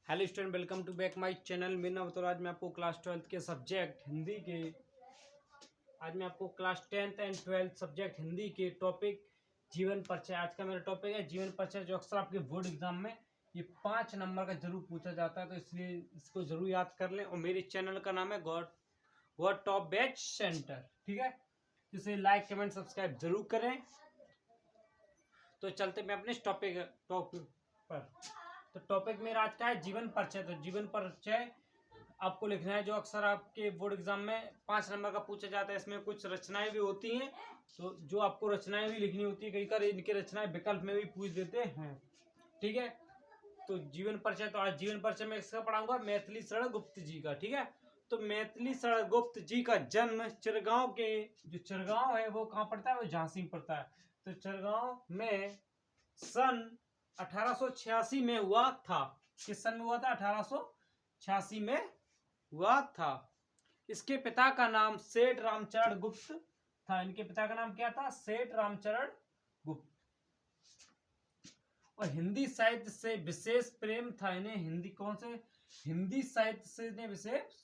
Hello student, welcome to back my channel. मेरा नाम तो आज मैं आपको क्लास 12th के सब्जेक्ट हिंदी के आज मैं आपको class 10th and 12th subject Hindi के टॉपिक जीवन परिचय। आज का मेरा टॉपिक है जीवन परिचय, जो अक्सर आपके बोर्ड एग्जाम में ये 5 नंबर का जरूर पूछा जाता है, तो इसलिए इसको जरूर याद कर लें। और मेरे चैनल का नाम है गॉड टॉप बैच सेंटर, ठीक है। इसे लाइक कमेंट सब्सक्राइब जरूर करें। तो चलते मैं अपने टॉपिक पर। तो टॉपिक मेरा आज का है जीवन परिचय। तो जीवन परिचय आपको लिखना है, जो अक्सर आपके बोर्ड एग्जाम में 5 नंबर का पूछा जाता है। इसमें कुछ रचनाएं भी होती हैं, तो जो आपको रचनाएं भी लिखनी होती है, कई बार इनके रचनाएं विकल्प में भी पूछ देते हैं, ठीक है। तो जीवन परिचय, तो आज जीवन परिचय में इसका पढ़ाऊंगा मैथिली शरण गुप्त जी का, ठीक है। तो मैथिली शरण गुप्त जी का जन्म चिरगांव के, जो चिरगांव है वो कहाँ पड़ता है, वो झांसी में पड़ता है। तो चिरगांव में सन 1886 में हुआ था। किस सन में हुआ था? 1886 में हुआ था। इसके पिता का नाम सेठ रामचरण गुप्त था। इनके पिता का नाम क्या था? सेठ रामचरण गुप्त। और हिंदी साहित्य से विशेष प्रेम था इन्हें। हिंदी साहित्य से इन्हें विशेष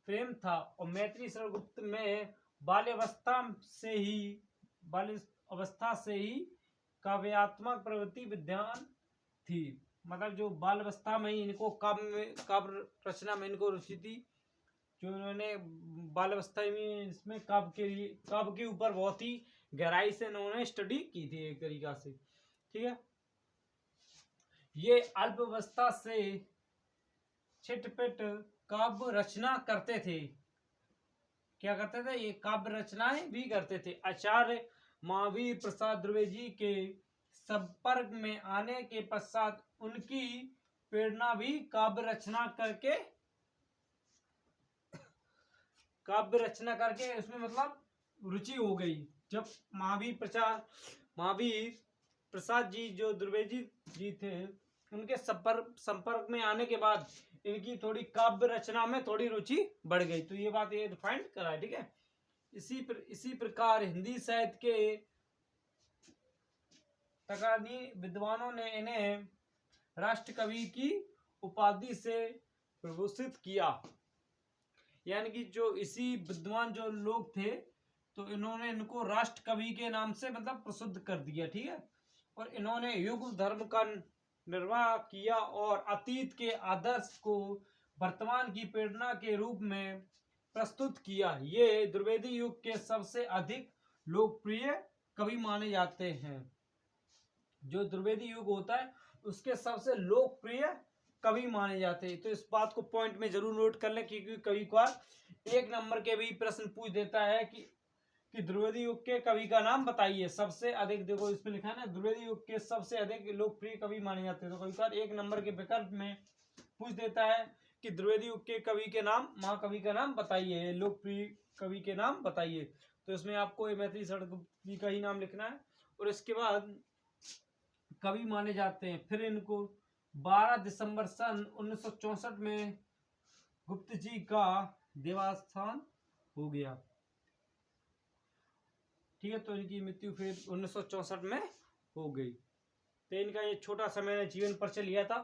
प्रेम था। और मैथिली शरण गुप्त में बाल्यावस्था से ही काव्यात्मक प्रवृत्ति विद्वान थी। मतलब जो बाल अवस्था में ही इनको काव्य रचना में इनको रुचि थी। जो इन्होंने बाल अवस्था में इसमें काव्य के ऊपर बहुत ही गहराई से इन्होंने स्टडी की थी, एक तरीका से, ठीक है। ये अल्पावस्था से छिटपिट काव्य रचना करते थे। क्या करते थे? ये काव्य रचनाएं भी करते थे। आचार्य महावीर प्रसाद द्विवेदी के संपर्क में आने के पश्चात उनकी प्रेरणा भी काव्य रचना करके उसमें मतलब रुचि हो गई। जब महावीर प्रसाद जी जो द्विवेदी जी थे, उनके संपर्क में आने के बाद इनकी थोड़ी काव्य रचना में थोड़ी रुचि बढ़ गई। तो ये बात ये डिफाइन करा है, ठीक है। इसी प्रकार हिंदी साहित्य के तकानी विद्वानों ने इन्हें राष्ट्रकवि की उपाधि से प्रभूषित किया। यानी कि जो इसी विद्वान जो लोग थे, तो इन्होंने इनको राष्ट्रकवि के नाम से मतलब प्रसिद्ध कर दिया, ठीक है। और इन्होंने युग धर्म का निर्वाह किया और अतीत के आदर्श को वर्तमान की प्रेरणा के रूप में प्रस्तुत किया। ये द्विवेदी युग के सबसे अधिक लोकप्रिय कवि माने जाते हैं। जो द्विवेदी युग होता है उसके सबसे लोकप्रिय कवि माने जाते हैं। तो इस बात को पॉइंट में जरूर नोट कर लें, क्योंकि कभी कभार 1 नंबर के भी प्रश्न पूछ देता है कि द्विवेदी युग के कवि का नाम बताइए सबसे अधिक। देखो इसमें लिखा है ना, द्विवेदी युग के सबसे अधिक लोकप्रिय कवि माने जाते हैं। तो कभी कभार 1 नंबर के विकल्प में पूछ देता है कि द्विवेदी युग के कवि के नाम, महाकवि का नाम बताइए, लोकप्रिय कवि के नाम बताइए। तो इसमें आपको मैथिली शरण गुप्त जी का ही नाम लिखना है। और इसके बाद कवि माने जाते हैं। फिर इनको 12 दिसंबर सन 1964 में गुप्त जी का देवास्थान हो गया, ठीक है। तो इनकी मृत्यु फिर 1964 में हो गई। तो इनका ये छोटा सा मैंने जीवन परिचय लिया था,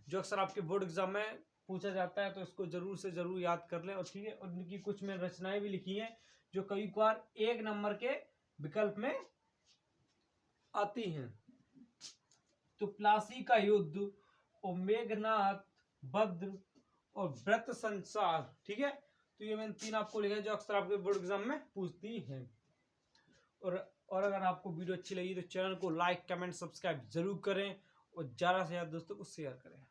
जो अक्सर आपके बोर्ड एग्जाम में पूछा जाता है, तो इसको जरूर से जरूर याद कर लें। और ठीक है, और इनकी कुछ मैंने रचनाएं भी लिखी हैं, जो कभी कभार 1 नंबर के विकल्प में आती हैं। तो प्लासी का युद्ध और मेघनाथ, भद्र और व्रत संसार, ठीक है। तो ये मैंने 3 आपको लिखा है, जो अक्सर आपके बोर्ड एग्जाम में पूछती हैं। और अगर आपको वीडियो अच्छी लगी तो चैनल को लाइक कमेंट सब्सक्राइब जरूर करें और ज़्यादा से ज़्यादा दोस्तों को शेयर करें।